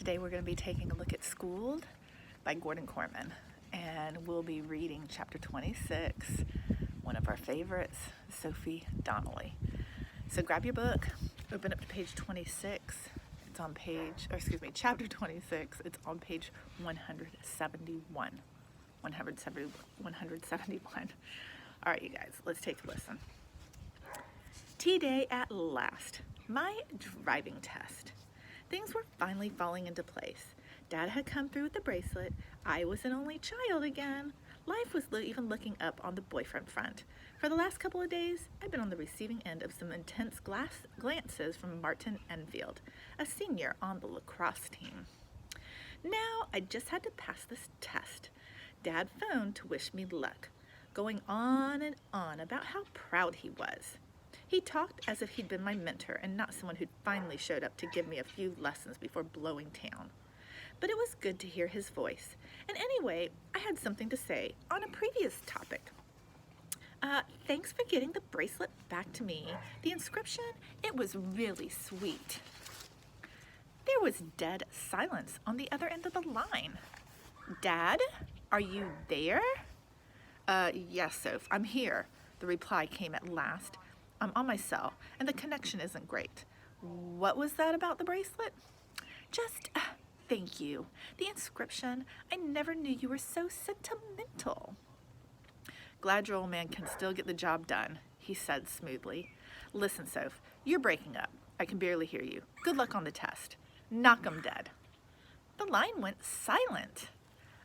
Today we're going to be taking a look at Schooled by Gordon Corman, and we'll be reading chapter 26, one of our favorites, Sophie Donnelly. So grab your book, open up to page 26. It's on chapter 26. It's on page 171. 171. All right, you guys, let's take a listen. T-Day at last. My driving test. Things were finally falling into place. Dad had come through with the bracelet. I was an only child again. Life was even looking up on the boyfriend front. For the last couple of days, I'd been on the receiving end of some intense glances from Martin Enfield, a senior on the lacrosse team. Now I just had to pass this test. Dad phoned to wish me luck, going on and on about how proud he was. He talked as if he'd been my mentor and not someone who'd finally showed up to give me a few lessons before blowing town. But it was good to hear his voice. And anyway, I had something to say on a previous topic. Thanks for getting the bracelet back to me. The inscription, it was really sweet. There was dead silence on the other end of the line. Dad, are you there? Yes, Soph, I'm here. The reply came at last. I'm on my cell, and the connection isn't great. What was that about the bracelet? Just, thank you. The inscription, I never knew you were so sentimental. Glad your old man can still get the job done, he said smoothly. Listen, Soph, you're breaking up. I can barely hear you. Good luck on the test. Knock 'em dead. The line went silent.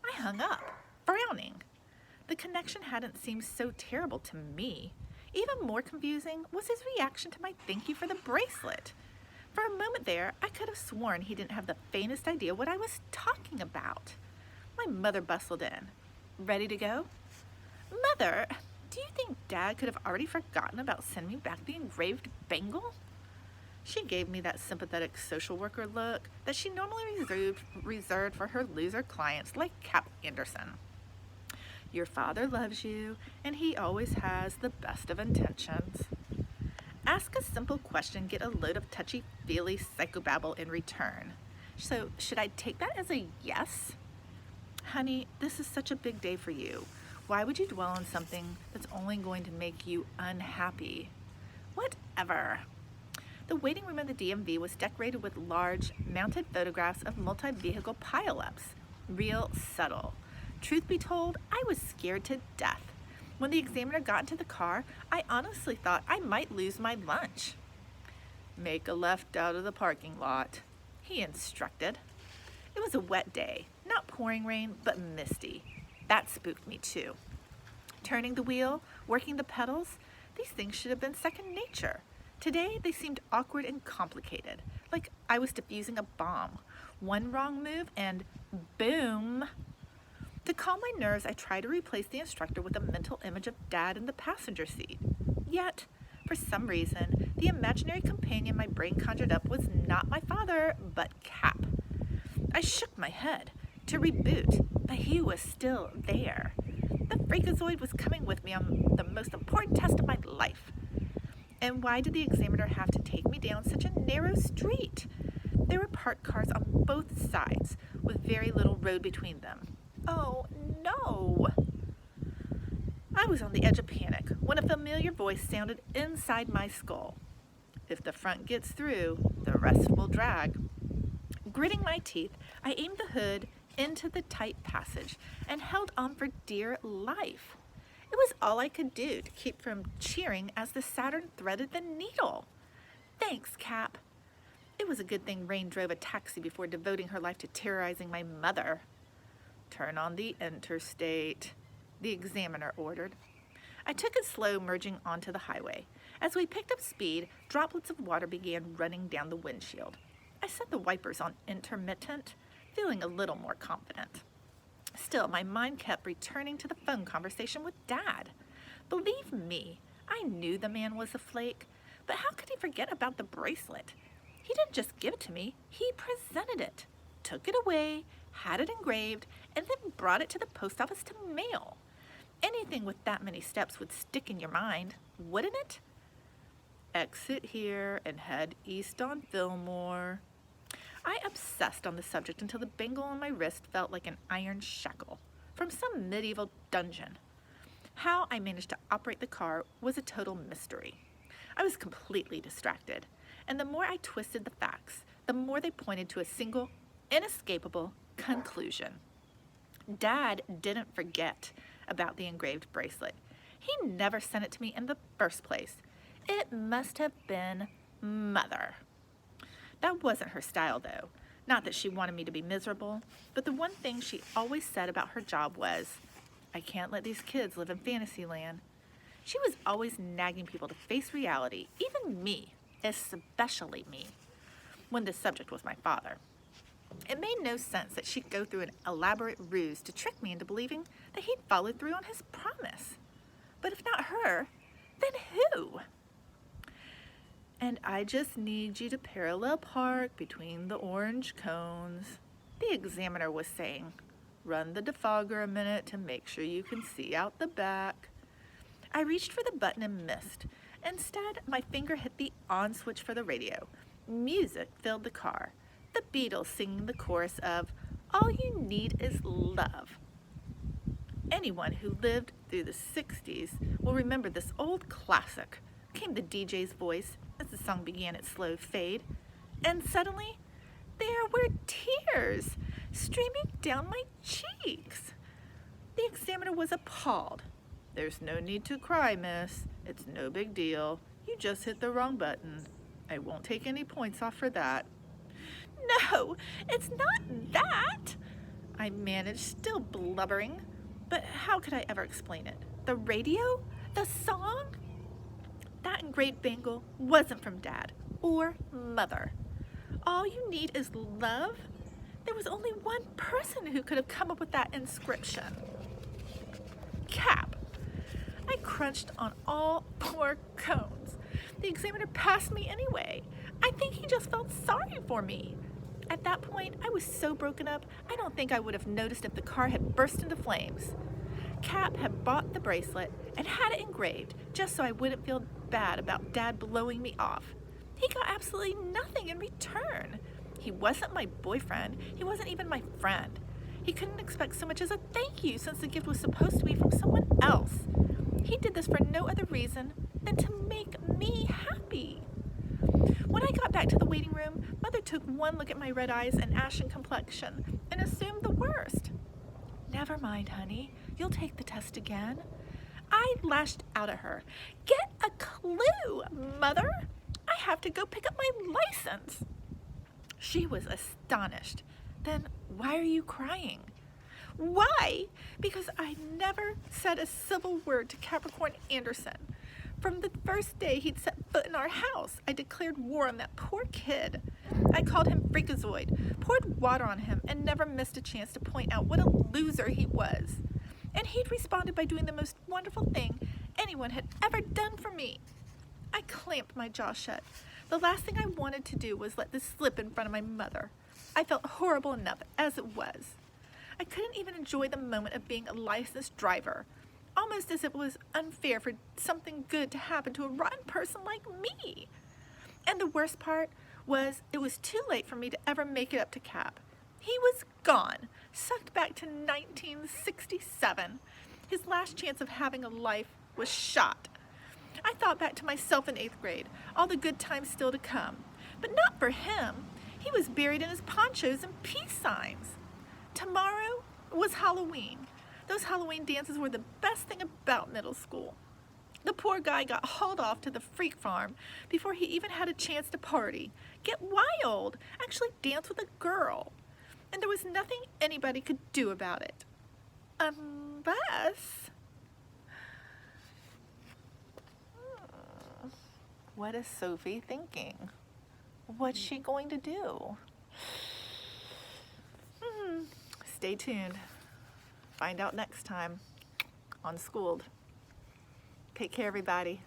I hung up, frowning. The connection hadn't seemed so terrible to me. Even more confusing was his reaction to my thank you for the bracelet. For a moment there, I could have sworn he didn't have the faintest idea what I was talking about. My mother bustled in. Ready to go? Mother, do you think Dad could have already forgotten about sending me back the engraved bangle? She gave me that sympathetic social worker look that she normally reserved for her loser clients like Cap Anderson. Your father loves you, and he always has the best of intentions. Ask a simple question, get a load of touchy-feely psychobabble in return. So, should I take that as a yes? Honey, this is such a big day for you. Why would you dwell on something that's only going to make you unhappy? Whatever. The waiting room of the DMV was decorated with large, mounted photographs of multi-vehicle pile-ups. Real subtle. Truth be told, I was scared to death. When the examiner got into the car, I honestly thought I might lose my lunch. Make a left out of the parking lot, he instructed. It was a wet day, not pouring rain, but misty. That spooked me too. Turning the wheel, working the pedals, these things should have been second nature. Today, they seemed awkward and complicated, like I was defusing a bomb. One wrong move and boom! To calm my nerves, I tried to replace the instructor with a mental image of Dad in the passenger seat. Yet, for some reason, the imaginary companion my brain conjured up was not my father, but Cap. I shook my head to reboot, but he was still there. The freakazoid was coming with me on the most important test of my life. And why did the examiner have to take me down such a narrow street? There were parked cars on both sides, with very little road between them. Oh, no! I was on the edge of panic when a familiar voice sounded inside my skull. If the front gets through, the rest will drag. Gritting my teeth, I aimed the hood into the tight passage and held on for dear life. It was all I could do to keep from cheering as the Saturn threaded the needle. Thanks, Cap. It was a good thing Rain drove a taxi before devoting her life to terrorizing my mother. Turn on the interstate, the examiner ordered. I took it slow, merging onto the highway. As we picked up speed, droplets of water began running down the windshield. I set the wipers on intermittent, feeling a little more confident. Still, my mind kept returning to the phone conversation with Dad. Believe me, I knew the man was a flake, but how could he forget about the bracelet? He didn't just give it to me, he presented it, took it away, had it engraved, and then brought it to the post office to mail. Anything with that many steps would stick in your mind, wouldn't it? Exit here and head east on Fillmore. I obsessed on the subject until the bangle on my wrist felt like an iron shackle from some medieval dungeon. How I managed to operate the car was a total mystery. I was completely distracted, and the more I twisted the facts, the more they pointed to a single, inescapable conclusion. Dad didn't forget about the engraved bracelet. He never sent it to me in the first place. It must have been Mother. That wasn't her style, though. Not that she wanted me to be miserable, but the one thing she always said about her job was, I can't let these kids live in fantasy land. She was always nagging people to face reality, even me, especially me, when the subject was my father. It made no sense that she'd go through an elaborate ruse to trick me into believing that he'd followed through on his promise. But if not her, then who? And I just need you to parallel park between the orange cones, the examiner was saying. Run the defogger a minute to make sure you can see out the back. I reached for the button and missed. Instead, my finger hit the on switch for the radio. Music filled the car. The Beatles singing the chorus of All You Need Is Love. Anyone who lived through the 60s will remember this old classic, came the DJ's voice as the song began its slow fade. And suddenly, there were tears streaming down my cheeks. The examiner was appalled. There's no need to cry, miss. It's no big deal. You just hit the wrong button. I won't take any points off for that. No, it's not that, I managed, still blubbering. But how could I ever explain it? The radio? The song? That engraved bangle wasn't from Dad or Mother. All you need is love? There was only one person who could have come up with that inscription. Cap. I crunched on all 4 cones. The examiner passed me anyway. I think he just felt sorry for me. At that point, I was so broken up, I don't think I would have noticed if the car had burst into flames. Cap had bought the bracelet and had it engraved just so I wouldn't feel bad about Dad blowing me off. He got absolutely nothing in return. He wasn't my boyfriend. He wasn't even my friend. He couldn't expect so much as a thank you since the gift was supposed to be from someone else. He did this for no other reason than to make me happy. When I got back to the waiting room, Mother took one look at my red eyes and ashen complexion and assumed the worst. Never mind, honey. You'll take the test again. I lashed out at her. Get a clue, Mother. I have to go pick up my license. She was astonished. Then why are you crying? Why? Because I never said a civil word to Capricorn Anderson. From the first day he'd set foot in our house, I declared war on that poor kid. I called him freakazoid, poured water on him, and never missed a chance to point out what a loser he was. And he'd responded by doing the most wonderful thing anyone had ever done for me. I clamped my jaw shut. The last thing I wanted to do was let this slip in front of my mother. I felt horrible enough as it was. I couldn't even enjoy the moment of being a licensed driver, almost as if it was unfair for something good to happen to a rotten person like me. And the worst part was it was too late for me to ever make it up to Cap. He was gone, sucked back to 1967. His last chance of having a life was shot. I thought back to myself in 8th grade, all the good times still to come. But not for him. He was buried in his ponchos and peace signs. Tomorrow was Halloween. Those Halloween dances were the best thing about middle school. The poor guy got hauled off to the freak farm before he even had a chance to party, get wild, actually dance with a girl. And there was nothing anybody could do about it. Unless... What is Sophie thinking? What's she going to do? Stay tuned. Find out next time on Schooled. Take care, everybody.